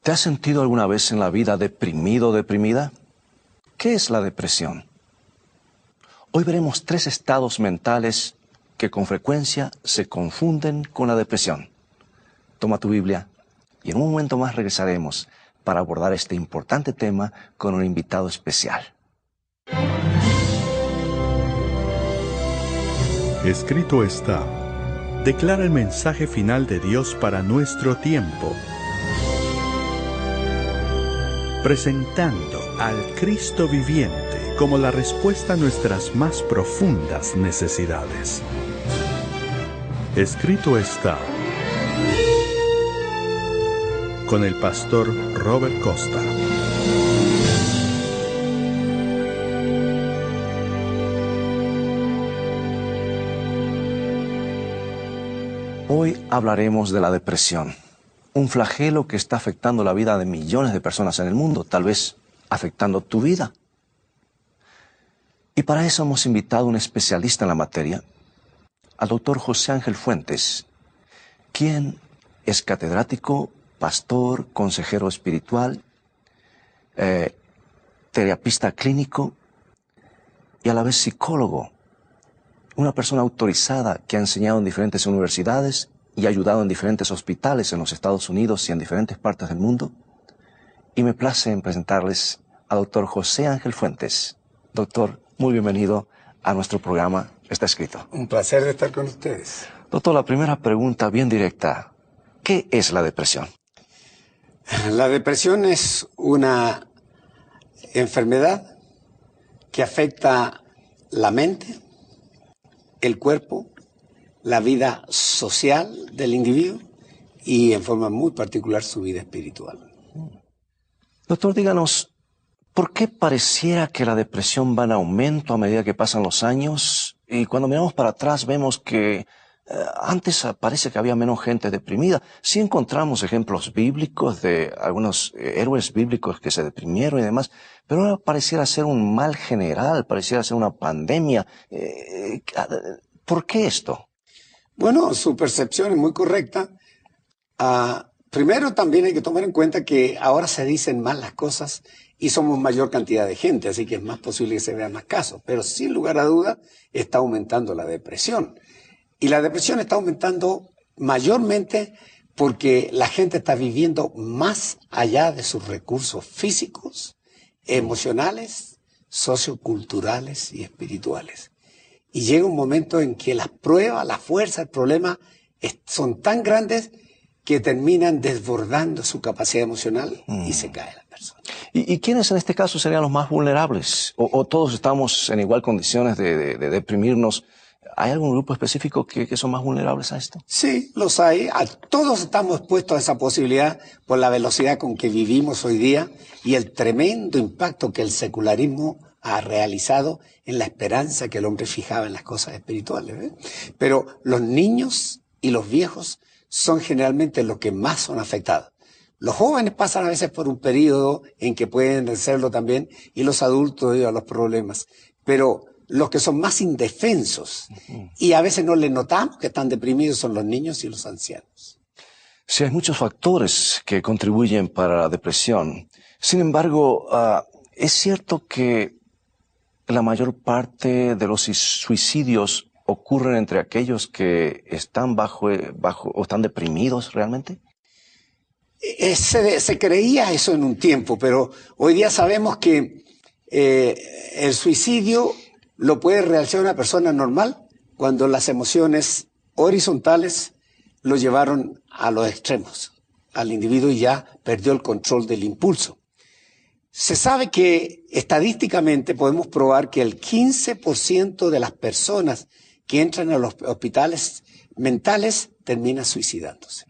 ¿Te has sentido alguna vez en la vida deprimido o deprimida? ¿Qué es la depresión? Hoy veremos 3 estados mentales que con frecuencia se confunden con la depresión. Toma tu Biblia y en un momento más regresaremos para abordar este importante tema con un invitado especial. Escrito está: declara el mensaje final de Dios para nuestro tiempo, presentando al Cristo viviente como la respuesta a nuestras más profundas necesidades. Escrito está, con el pastor Robert Costa. Hoy hablaremos de la depresión, un flagelo que está afectando la vida de millones de personas en el mundo, tal vez afectando tu vida. Y para eso hemos invitado a un especialista en la materia, al doctor José Ángel Fuentes, quien es catedrático, pastor, consejero espiritual, terapista clínico y a la vez psicólogo. Una persona autorizada que ha enseñado en diferentes universidades y ha ayudado en diferentes hospitales en los Estados Unidos y en diferentes partes del mundo. Y me place en presentarles al doctor José Ángel Fuentes. Doctor, muy bienvenido a nuestro programa Está Escrito. Un placer de estar con ustedes. Doctor, la primera pregunta bien directa. ¿Qué es la depresión? La depresión es una enfermedad que afecta la mente, el cuerpo, la vida social del individuo y en forma muy particular su vida espiritual. Doctor, díganos, ¿por qué pareciera que la depresión va en aumento a medida que pasan los años? Y cuando miramos para atrás vemos que antes parece que había menos gente deprimida. Sí encontramos ejemplos bíblicos de algunos héroes bíblicos que se deprimieron y demás, pero ahora pareciera ser un mal general, pareciera ser una pandemia. ¿Por qué esto? Bueno, su percepción es muy correcta. Primero también hay que tomar en cuenta que ahora se dicen más las cosas y somos mayor cantidad de gente, así que es más posible que se vean más casos. Pero sin lugar a duda está aumentando la depresión. Y la depresión está aumentando mayormente porque la gente está viviendo más allá de sus recursos físicos, emocionales, socioculturales y espirituales. Y llega un momento en que las pruebas, la fuerza, el problema son tan grandes que terminan desbordando su capacidad emocional y se cae la persona. ¿Y quiénes en este caso serían los más vulnerables? ¿O todos estamos en igual condiciones de deprimirnos? ¿Hay algún grupo específico que son más vulnerables a esto? Sí, los hay. Todos estamos expuestos a esa posibilidad por la velocidad con que vivimos hoy día y el tremendo impacto que el secularismo ha realizado en la esperanza que el hombre fijaba en las cosas espirituales, ¿eh? Pero los niños y los viejos son generalmente los que más son afectados. Los jóvenes pasan a veces por un periodo en que pueden serlo también y los adultos debido a los problemas. Pero los que son más indefensos y a veces no les notamos que están deprimidos son los niños y los ancianos. Sí, hay muchos factores que contribuyen para la depresión. Sin embargo, es cierto que la mayor parte de los suicidios ocurren entre aquellos que están bajo o están deprimidos realmente. Se creía eso en un tiempo, pero hoy día sabemos que el suicidio lo puede realizar una persona normal cuando las emociones horizontales lo llevaron a los extremos, al individuo y ya perdió el control del impulso. Se sabe que estadísticamente podemos probar que el 15% de las personas que entran a los hospitales mentales termina suicidándose.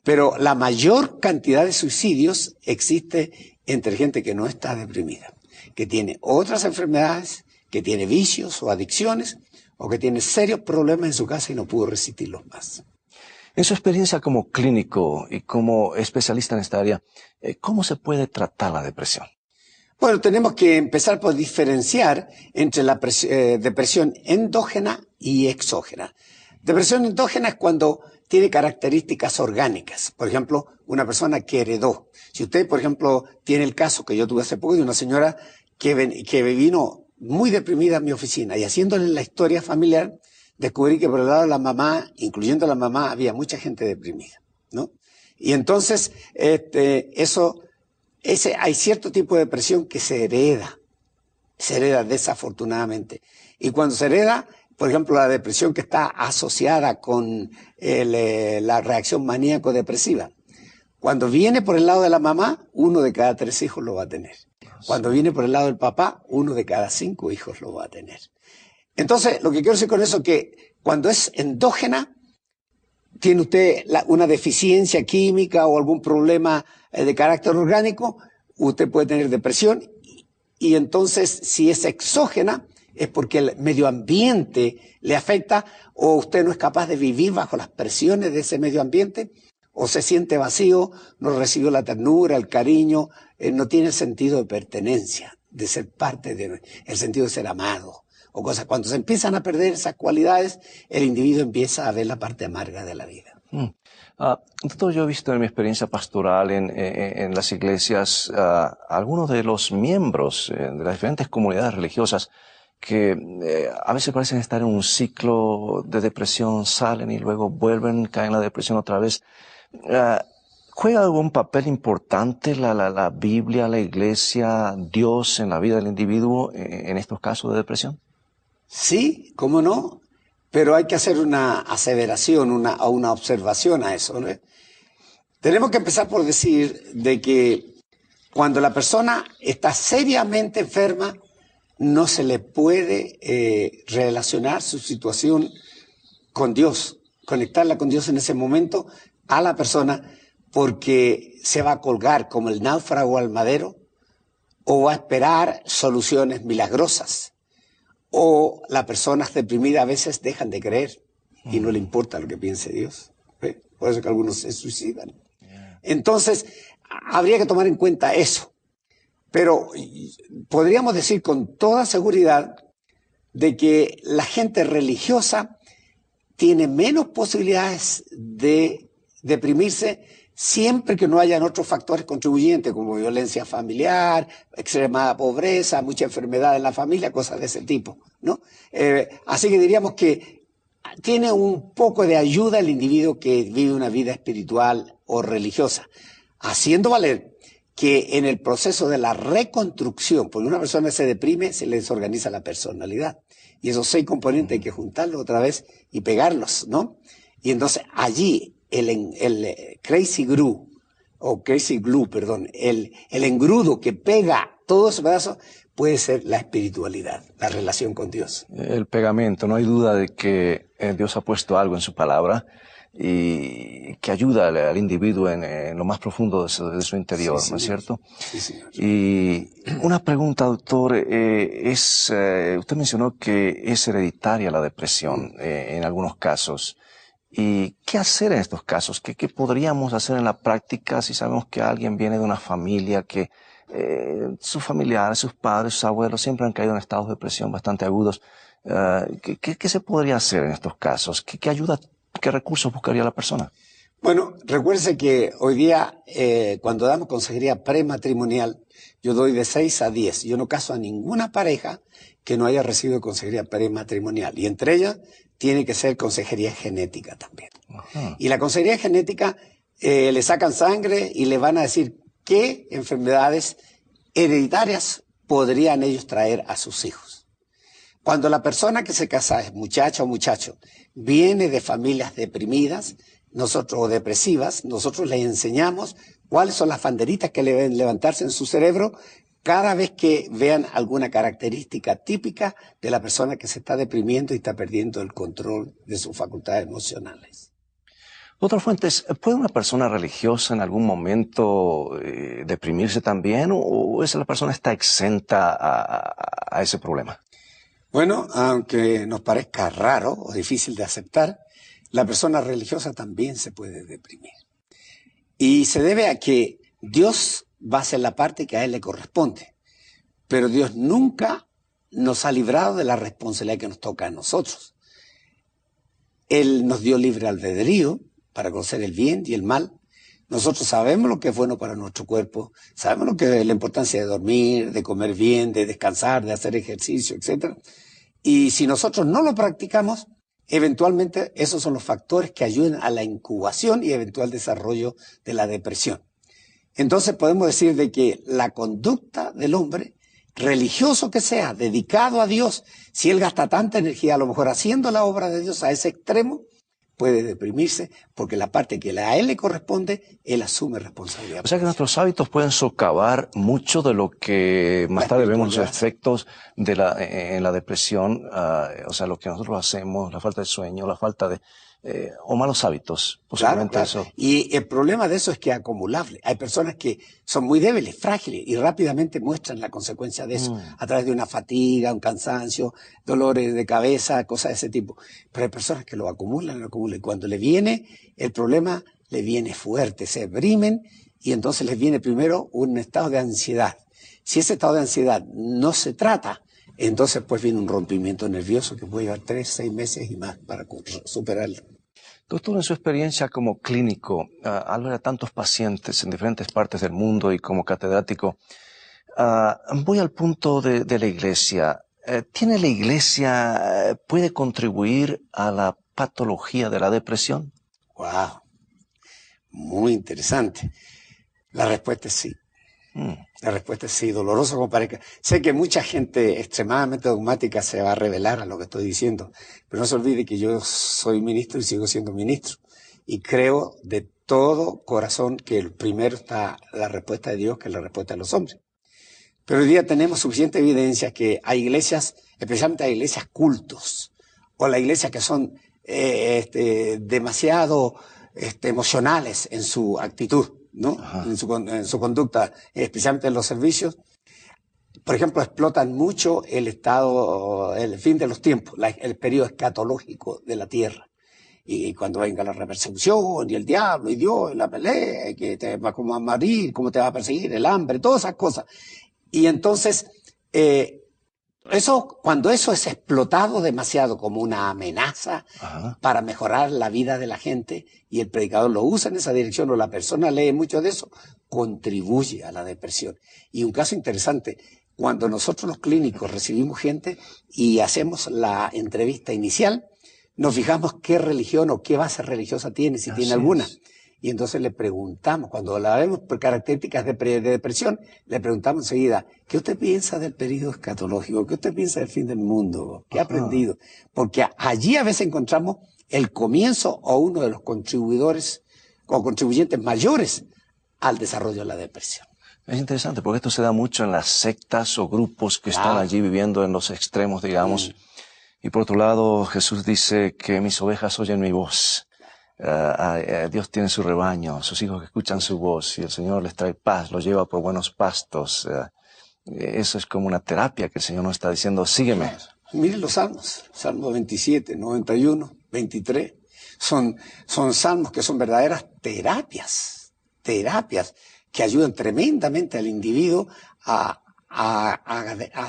Pero la mayor cantidad de suicidios existe entre gente que no está deprimida, que tiene otras enfermedades, que tiene vicios o adicciones, o que tiene serios problemas en su casa y no pudo resistirlos más. En su experiencia como clínico y como especialista en esta área, ¿cómo se puede tratar la depresión? Bueno, tenemos que empezar por diferenciar entre la depresión endógena y exógena. Depresión endógena es cuando tiene características orgánicas. Por ejemplo, una persona que heredó. Si usted, por ejemplo, tiene el caso que yo tuve hace poco de una señora que vino muy deprimida a mi oficina, y haciéndole la historia familiar, descubrí que por el lado de la mamá, incluyendo a la mamá, había mucha gente deprimida, ¿no? Y entonces, hay cierto tipo de depresión que se hereda desafortunadamente. Y cuando se hereda, por ejemplo, la depresión que está asociada con la reacción maníaco-depresiva, cuando viene por el lado de la mamá, 1 de cada 3 hijos lo va a tener. Cuando viene por el lado del papá, 1 de cada 5 hijos lo va a tener. Entonces, lo que quiero decir con eso es que cuando es endógena, tiene usted una deficiencia química o algún problema de carácter orgánico, usted puede tener depresión. Y entonces, si es exógena, es porque el medio ambiente le afecta, o usted no es capaz de vivir bajo las presiones de ese medio ambiente, o se siente vacío, no recibió la ternura, el cariño, no tiene el sentido de pertenencia, de ser parte el sentido de ser amado, o cosas. Cuando se empiezan a perder esas cualidades, el individuo empieza a ver la parte amarga de la vida. Doctor, yo he visto en mi experiencia pastoral en las iglesias algunos de los miembros de las diferentes comunidades religiosas que a veces parecen estar en un ciclo de depresión, salen y luego vuelven, caen en la depresión otra vez. ¿Juega algún papel importante la Biblia, la iglesia, Dios en la vida del individuo en estos casos de depresión? Sí, ¿cómo no? Pero hay que hacer una aseveración, una observación a eso, ¿no? Tenemos que empezar por decir de que cuando la persona está seriamente enferma, no se le puede relacionar su situación con Dios, conectarla con Dios en ese momento a la persona, porque se va a colgar como el náufrago al madero, o va a esperar soluciones milagrosas. O las personas deprimidas a veces dejan de creer y no le importa lo que piense Dios. ¿Ve? Por eso que algunos se suicidan. Entonces, habría que tomar en cuenta eso. Pero podríamos decir con toda seguridad de que la gente religiosa tiene menos posibilidades de deprimirse siempre que no hayan otros factores contribuyentes como violencia familiar, extrema pobreza, mucha enfermedad en la familia, cosas de ese tipo, ¿no? Así que diríamos que tiene un poco de ayuda el individuo que vive una vida espiritual o religiosa, haciendo valer que en el proceso de la reconstrucción, porque una persona se deprime, se le desorganiza la personalidad. Y esos 6 componentes hay que juntarlos otra vez y pegarlos, ¿no? Y entonces allí el crazy glue, el engrudo que pega todos esos pedazos puede ser la espiritualidad, la relación con Dios. El pegamento, no hay duda de que Dios ha puesto algo en su palabra y que ayuda al individuo en lo más profundo de su interior, sí, ¿no es cierto? Sí, señor. Y una pregunta, doctor, usted mencionó que es hereditaria la depresión en algunos casos. ¿Y qué hacer en estos casos? ¿Qué podríamos hacer en la práctica si sabemos que alguien viene de una familia que sus familiares, sus padres, sus abuelos siempre han caído en estados de depresión bastante agudos? ¿Qué se podría hacer en estos casos? ¿Qué ayuda, qué recursos buscaría la persona? Bueno, recuerde que hoy día cuando damos consejería prematrimonial, yo doy de 6 a 10. Yo no caso a ninguna pareja que no haya recibido consejería prematrimonial. Y entre ellas tiene que ser consejería genética también. Ajá. Y la consejería genética le sacan sangre y le van a decir qué enfermedades hereditarias podrían ellos traer a sus hijos. Cuando la persona que se casa es muchacha o muchacho, viene de familias deprimidas, o depresivas, nosotros les enseñamos cuáles son las banderitas que le deben levantarse en su cerebro cada vez que vean alguna característica típica de la persona que se está deprimiendo y está perdiendo el control de sus facultades emocionales. Doctor Fuentes, ¿puede una persona religiosa en algún momento deprimirse también o la persona está exenta a ese problema? Bueno, aunque nos parezca raro o difícil de aceptar, la persona religiosa también se puede deprimir. Y se debe a que Dios va a hacer la parte que a Él le corresponde. Pero Dios nunca nos ha librado de la responsabilidad que nos toca a nosotros. Él nos dio libre albedrío para conocer el bien y el mal. Nosotros sabemos lo que es bueno para nuestro cuerpo, sabemos lo que es la importancia de dormir, de comer bien, de descansar, de hacer ejercicio, etc. Y si nosotros no lo practicamos, eventualmente esos son los factores que ayudan a la incubación y eventual desarrollo de la depresión. Entonces podemos decir de que la conducta del hombre, religioso que sea, dedicado a Dios, si él gasta tanta energía a lo mejor haciendo la obra de Dios a ese extremo, puede deprimirse porque la parte que a él le corresponde, él asume responsabilidad. O sea que nuestros hábitos pueden socavar mucho de lo que más tarde vemos los efectos de en la depresión, o sea, lo que nosotros hacemos, la falta de sueño, la falta de... o malos hábitos, posiblemente Claro. eso. Y el problema de eso es que es acumulable. Hay personas que son muy débiles, frágiles, y rápidamente muestran la consecuencia de eso, a través de una fatiga, un cansancio, dolores de cabeza, cosas de ese tipo. Pero hay personas que lo acumulan, y cuando le viene el problema, le viene fuerte, se deprimen, y entonces les viene primero un estado de ansiedad. Si ese estado de ansiedad no se trata, entonces pues viene un rompimiento nervioso que puede llevar 3, 6 meses y más para superarlo. Doctor, en su experiencia como clínico, al ver a tantos pacientes en diferentes partes del mundo y como catedrático, voy al punto de la iglesia. ¿Tiene la iglesia, puede contribuir a la patología de la depresión? ¡Wow! Muy interesante. La respuesta es sí. La respuesta es sí, doloroso como parezca. Sé que mucha gente extremadamente dogmática se va a revelar a lo que estoy diciendo, pero no se olvide que yo soy ministro y sigo siendo ministro. Y creo de todo corazón que el primero está la respuesta de Dios que es la respuesta de los hombres. Pero hoy día tenemos suficiente evidencia que hay iglesias, especialmente hay iglesias cultos, o las iglesias que son demasiado emocionales en su actitud, ¿no? En su conducta, especialmente en los servicios. Por ejemplo, explotan mucho el fin de los tiempos, el periodo escatológico de la tierra. Y cuando venga la repersecución, y el diablo, y Dios, y la pelea, y que te va a morir, cómo te va a perseguir, el hambre, todas esas cosas. Y entonces, cuando eso es explotado demasiado como una amenaza para mejorar la vida de la gente y el predicador lo usa en esa dirección o la persona lee mucho de eso, contribuye a la depresión. Y un caso interesante, cuando nosotros los clínicos recibimos gente y hacemos la entrevista inicial, nos fijamos qué religión o qué base religiosa tiene, si tiene alguna. Y entonces le preguntamos, cuando la vemos por características de depresión, le preguntamos enseguida, ¿qué usted piensa del periodo escatológico? ¿Qué usted piensa del fin del mundo? ¿Qué ha aprendido? Porque allí a veces encontramos el comienzo o uno de los contribuidores o contribuyentes mayores al desarrollo de la depresión. Es interesante porque esto se da mucho en las sectas o grupos que están allí viviendo en los extremos, digamos. Y por otro lado, Jesús dice que mis ovejas oyen mi voz. Dios tiene su rebaño, sus hijos que escuchan su voz y el Señor les trae paz, los lleva por buenos pastos. Eso es como una terapia que el Señor nos está diciendo, sígueme. Miren los salmos, Salmo 27, 91, 23. Son salmos que son verdaderas terapias que ayudan tremendamente al individuo a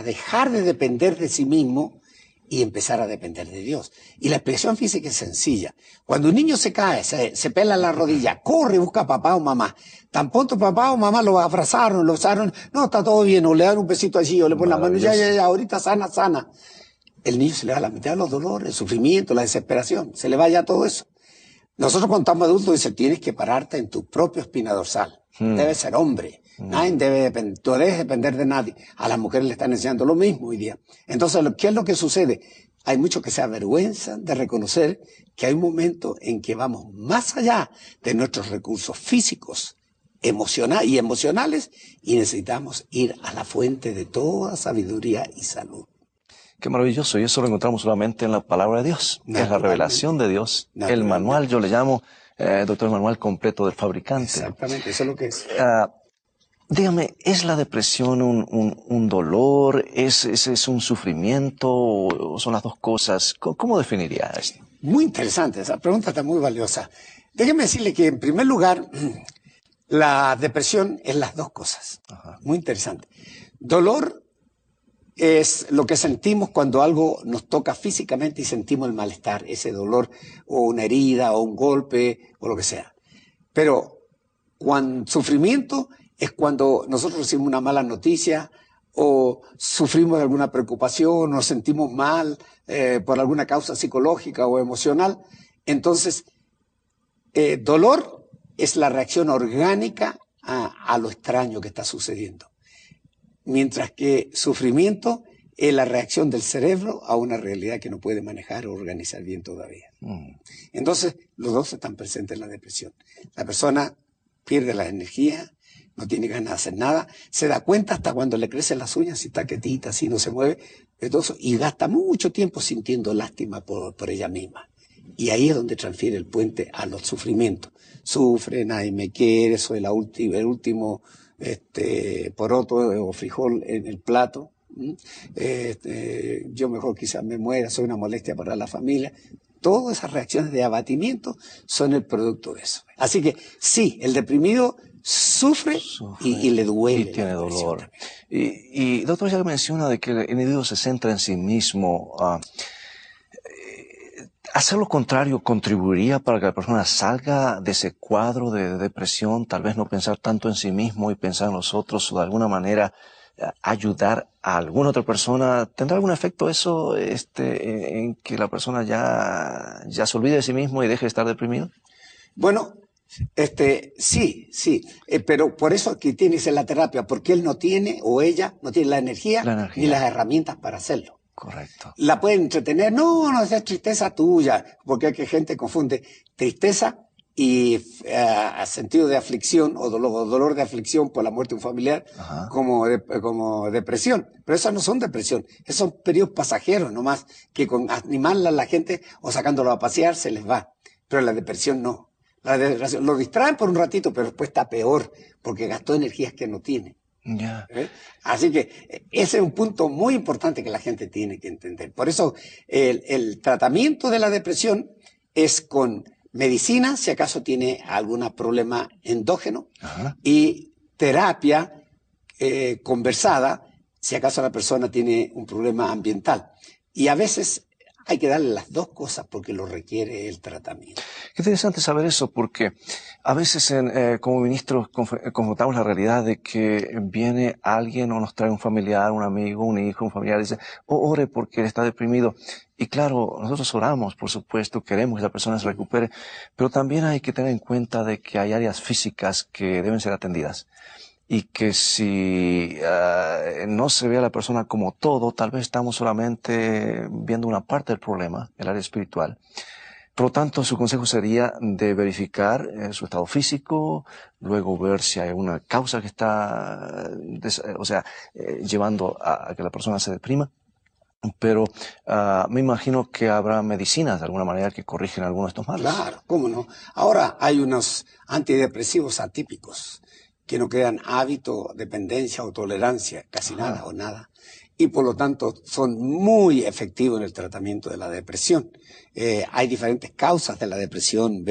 dejar de depender de sí mismo y empezar a depender de Dios. Y la expresión física es sencilla. Cuando un niño se cae, se pela la rodilla, corre y busca a papá o mamá. Tan pronto papá o mamá lo abrazaron, lo besaron, no, está todo bien, o le dan un besito allí, o le ponen la mano, ya, ahorita sana. El niño se le va la mitad de los dolores, el sufrimiento, la desesperación, se le va ya todo eso. Nosotros cuando estamos adultos, dice, tienes que pararte en tu propio espina dorsal. Debes ser hombre. Nadie tú debes depender de nadie. A las mujeres le están enseñando lo mismo hoy día. Entonces, ¿qué es lo que sucede? Hay muchos que se avergüenzan de reconocer que hay un momento en que vamos más allá de nuestros recursos físicos y emocionales y necesitamos ir a la fuente de toda sabiduría y salud. Qué maravilloso, y eso lo encontramos solamente en la palabra de Dios, que es la revelación de Dios. El manual, yo le llamo, doctor, el manual completo del fabricante. Exactamente, eso es lo que es. Dígame, ¿es la depresión un dolor? ¿Es un sufrimiento? ¿O son las dos cosas? ¿Cómo definiría esto? Muy interesante, esa pregunta está muy valiosa. Déjeme decirle que, en primer lugar, la depresión es las dos cosas. Muy interesante. Dolor es lo que sentimos cuando algo nos toca físicamente y sentimos el malestar, ese dolor o una herida o un golpe o lo que sea. Pero sufrimiento es cuando nosotros recibimos una mala noticia o sufrimos de alguna preocupación, nos sentimos mal por alguna causa psicológica o emocional. Entonces, dolor es la reacción orgánica a lo extraño que está sucediendo. Mientras que sufrimiento es la reacción del cerebro a una realidad que no puede manejar o organizar bien todavía. Entonces, los dos están presentes en la depresión. La persona pierde la energía, no tiene ganas de hacer nada, se da cuenta hasta cuando le crecen las uñas y está quietita, así no se mueve, y gasta mucho tiempo sintiendo lástima por ella misma. Y ahí es donde transfiere el puente a los sufrimientos. Sufre, nadie me quiere, soy el último poroto o frijol en el plato. Yo mejor quizás me muera, soy una molestia para la familia. Todas esas reacciones de abatimiento son el producto de eso. Así que sí, el deprimido sufre y le duele. Y tiene dolor. Y doctor, ya que menciona de que el individuo se centra en sí mismo, ¿hacer lo contrario contribuiría para que la persona salga de ese cuadro de depresión? Tal vez no pensar tanto en sí mismo y pensar en los otros, o de alguna manera ayudar a alguna otra persona. ¿Tendrá algún efecto eso en que la persona ya se olvide de sí mismo y deje de estar deprimido? Bueno, sí, pero por eso que tiene que ser la terapia, porque él no tiene, o ella, no tiene la energía ni las herramientas para hacerlo. Correcto. La pueden entretener, no, es tristeza tuya, porque hay que gente confunde tristeza y sentido de aflicción o dolor de aflicción por la muerte de un familiar como depresión. Pero esas no son depresión, esos son periodos pasajeros nomás, que con animarla a la gente o sacándolo a pasear se les va. Pero la depresión no. La depresión lo distraen por un ratito, pero después está peor, porque gastó energías que no tiene. Yeah. Así que ese es un punto muy importante que la gente tiene que entender. Por eso el tratamiento de la depresión es con medicina, si acaso tiene algún problema endógeno, y terapia conversada, si acaso la persona tiene un problema ambiental. Y a veces hay que darle las dos cosas porque lo requiere el tratamiento. Qué interesante saber eso, porque a veces como ministros confrontamos la realidad de que viene alguien o nos trae un familiar, un amigo, un hijo, un familiar, y dice, ore porque él está deprimido. Y claro, nosotros oramos, por supuesto, queremos que la persona se recupere, pero también hay que tener en cuenta de que hay áreas físicas que deben ser atendidas. Y que si no se ve a la persona como todo, tal vez estamos solamente viendo una parte del problema, el área espiritual. Por lo tanto, su consejo sería de verificar su estado físico, luego ver si hay una causa que está, llevando a que la persona se deprima. Pero me imagino que habrá medicinas de alguna manera que corrigen algunos de estos males. Claro, cómo no. Ahora hay unos antidepresivos atípicos que no crean hábito, dependencia o tolerancia, casi nada o nada. Y por lo tanto son muy efectivos en el tratamiento de la depresión. Hay diferentes causas de la depresión,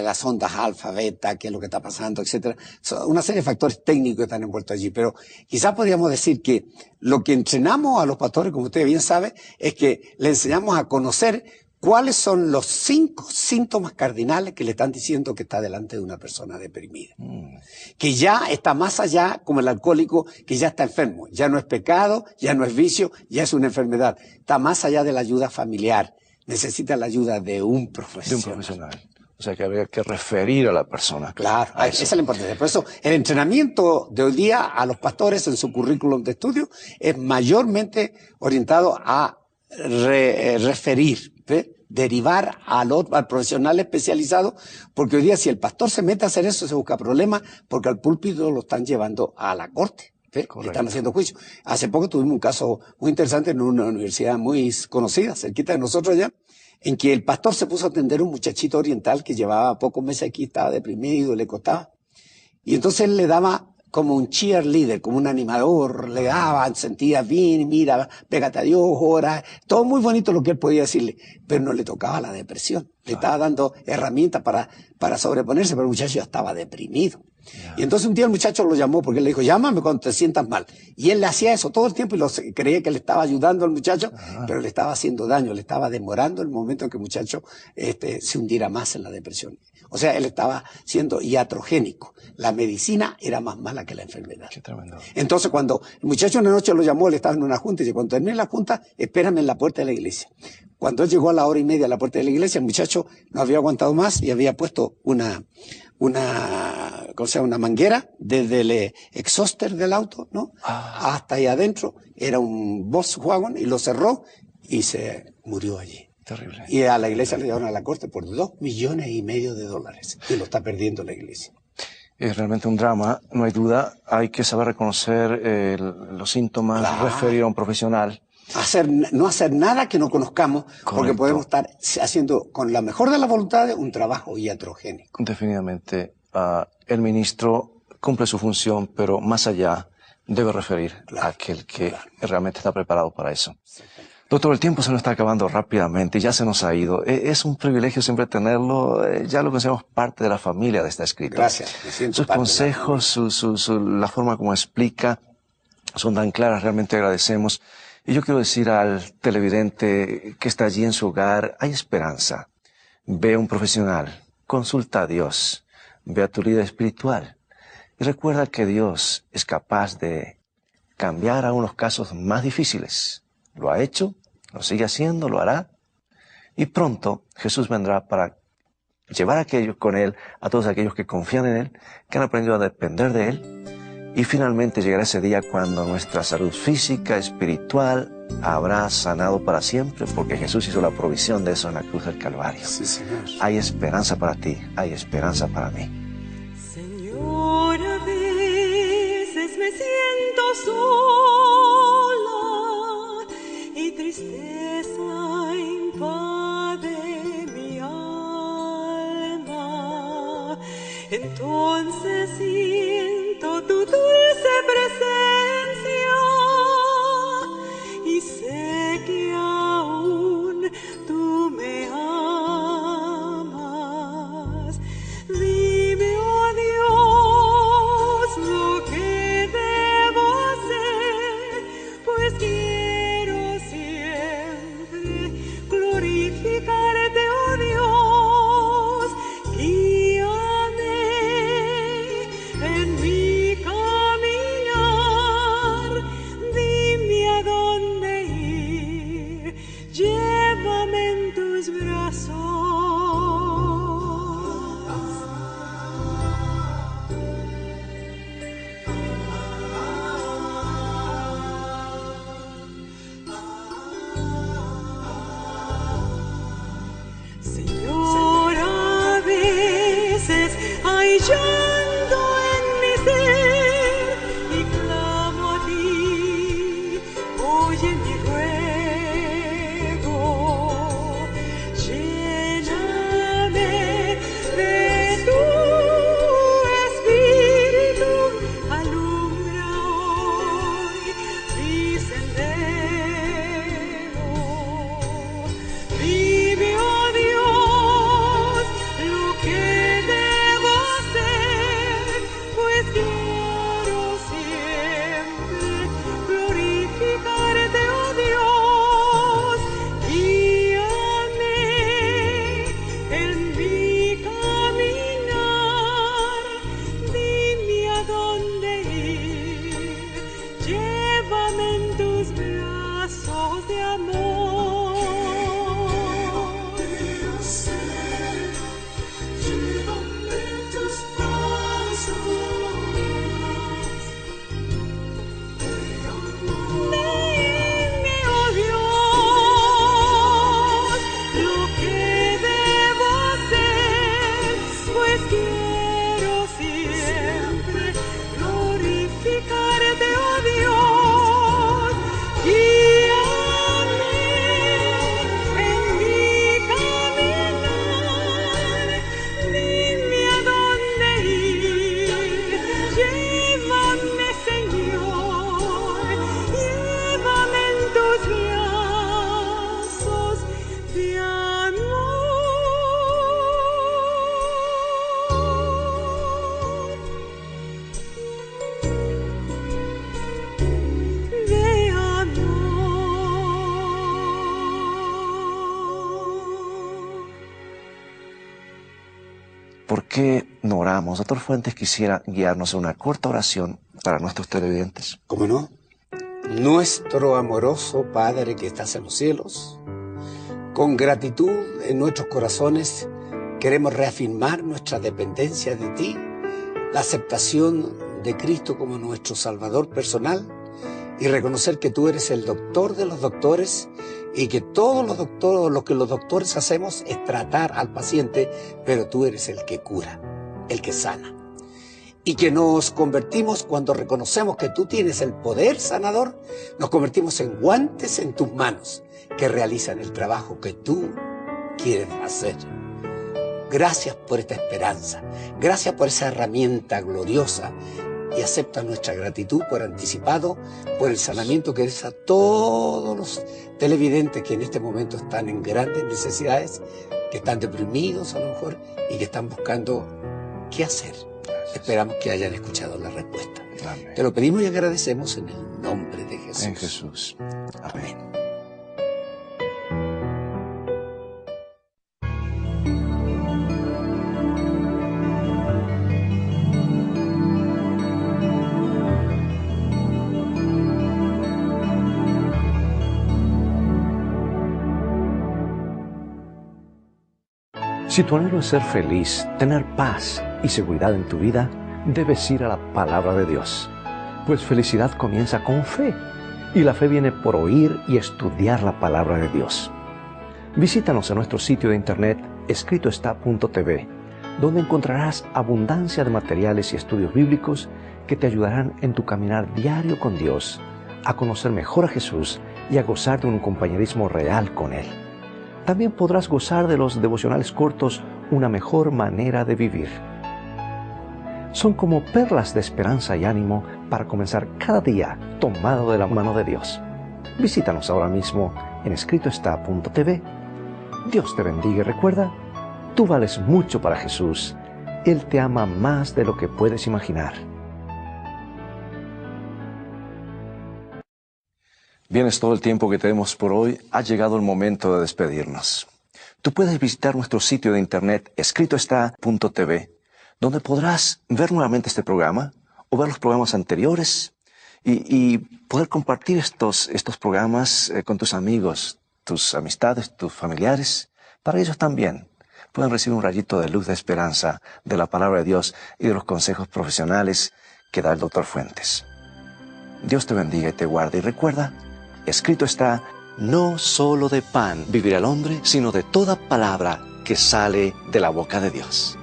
las ondas alfa, beta, qué es lo que está pasando, etcétera. Son una serie de factores técnicos que están envueltos allí, pero quizás podríamos decir que lo que entrenamos a los pastores, como usted bien sabe, es que le enseñamos a conocer ¿cuáles son los 5 síntomas cardinales que le están diciendo que está delante de una persona deprimida? Que ya está más allá, como el alcohólico, que ya está enfermo. Ya no es pecado, ya no es vicio, ya es una enfermedad. Está más allá de la ayuda familiar. Necesita la ayuda de un profesional. De un profesional. O sea que habría que referir a la persona. Claro, esa es la importancia. Por eso el entrenamiento de hoy día a los pastores en su currículum de estudio es mayormente orientado a referir, derivar al profesional especializado, porque hoy día si el pastor se mete a hacer eso se busca problemas porque al púlpito lo están llevando a la corte. Están haciendo juicio. Hace poco tuvimos un caso muy interesante en una universidad muy conocida, cerquita de nosotros allá, en que el pastor se puso a atender a un muchachito oriental que llevaba pocos meses aquí, estaba deprimido, le costaba. Y entonces él le daba como un cheerleader, como un animador, le daba, sentía bien, mira, pégate a Dios, ora, todo muy bonito lo que él podía decirle, pero no le tocaba la depresión. Le estaba dando herramientas para sobreponerse, pero el muchacho ya estaba deprimido. Y entonces un día el muchacho lo llamó porque él le dijo, llámame cuando te sientas mal. Y él le hacía eso todo el tiempo y creía que le estaba ayudando al muchacho, pero le estaba haciendo daño, le estaba demorando el momento en que el muchacho se hundiera más en la depresión. O sea, él estaba siendo iatrogénico. La medicina era más mala que la enfermedad. Qué tremendo. Entonces cuando el muchacho una noche lo llamó, él estaba en una junta y dice, cuando termine la junta, espérame en la puerta de la iglesia. Cuando él llegó a la hora y media a la puerta de la iglesia, el muchacho no había aguantado más y había puesto una manguera desde el exhauster del auto, ¿no? Hasta ahí adentro. Era un Volkswagen y lo cerró y se murió allí. Terrible. Y a la iglesia le llevaron a la corte por $2,5 millones y lo está perdiendo la iglesia. Es realmente un drama, no hay duda. Hay que saber reconocer los síntomas, Claro. referir a un profesional. No hacer nada que no conozcamos, porque Correcto. podemos estar haciendo con la mejor de las voluntades un trabajo iatrogénico. Definitivamente, el ministro cumple su función, pero más allá debe referir a aquel que realmente está preparado para eso. Doctor, el tiempo se nos está acabando rápidamente y ya se nos ha ido. Es un privilegio siempre tenerlo. Ya lo consideramos parte de la familia de esta escritora. Gracias. Me siento Sus parte de la consejos, la forma como explica, son tan claras, realmente agradecemos. Y yo quiero decir al televidente que está allí en su hogar, hay esperanza. Ve a un profesional, consulta a Dios, ve a tu líder espiritual y recuerda que Dios es capaz de cambiar a unos casos más difíciles. Lo ha hecho, lo sigue haciendo, lo hará. Y pronto Jesús vendrá para llevar con Él a todos aquellos que confían en Él, que han aprendido a depender de Él. Y finalmente llegará ese día cuando nuestra salud física, espiritual, habrá sanado para siempre, porque Jesús hizo la provisión de eso en la cruz del Calvario. Sí, Señor. Hay esperanza para ti, hay esperanza para mí. Señor, a veces me siento sola y tristeza invade mi alma. Entonces siento tu dulce presencia y sé que aún tú me amas. Dime, oh Dios, lo que debo hacer, pues quiero siempre glorificarte, oh Dios. Guíame qué no oramos? Doctor Fuentes quisiera guiarnos en una corta oración para nuestros televidentes. ¿Cómo no? Nuestro amoroso Padre que estás en los cielos, con gratitud en nuestros corazones queremos reafirmar nuestra dependencia de ti, la aceptación de Cristo como nuestro Salvador personal y reconocer que tú eres el doctor de los doctores y que lo que los doctores hacemos es tratar al paciente, pero tú eres el que cura, el que sana. Y que nos convertimos cuando reconocemos que tú tienes el poder sanador, nos convertimos en guantes en tus manos que realizan el trabajo que tú quieres hacer. Gracias por esta esperanza, gracias por esa herramienta gloriosa y acepta nuestra gratitud por anticipado, por el sanamiento que des a todos los televidentes que en este momento están en grandes necesidades, que están deprimidos a lo mejor y que están buscando qué hacer. Esperamos que hayan escuchado la respuesta. Amén. Te lo pedimos y agradecemos en el nombre de Jesús. En Jesús. Amén. Si tu anhelo es ser feliz, tener paz y seguridad en tu vida, debes ir a la palabra de Dios. Pues felicidad comienza con fe, y la fe viene por oír y estudiar la palabra de Dios. Visítanos en nuestro sitio de internet escritoestá.tv, donde encontrarás abundancia de materiales y estudios bíblicos que te ayudarán en tu caminar diario con Dios, a conocer mejor a Jesús y a gozar de un compañerismo real con Él. También podrás gozar de los devocionales cortos, Una mejor manera de vivir. Son como perlas de esperanza y ánimo para comenzar cada día tomado de la mano de Dios. Visítanos ahora mismo en escritoestá.tv. Dios te bendiga y recuerda, tú vales mucho para Jesús. Él te ama más de lo que puedes imaginar. Bien, es todo el tiempo que tenemos por hoy. Ha llegado el momento de despedirnos. Tú puedes visitar nuestro sitio de internet escritoestá.tv, donde podrás ver nuevamente este programa o ver los programas anteriores y poder compartir estos programas con tus amigos, tus amistades, tus familiares, para ellos también puedan recibir un rayito de luz de esperanza de la palabra de Dios y de los consejos profesionales que da el Dr. Fuentes. Dios te bendiga y te guarde y recuerda, escrito está, no solo de pan vivirá el hombre, sino de toda palabra que sale de la boca de Dios.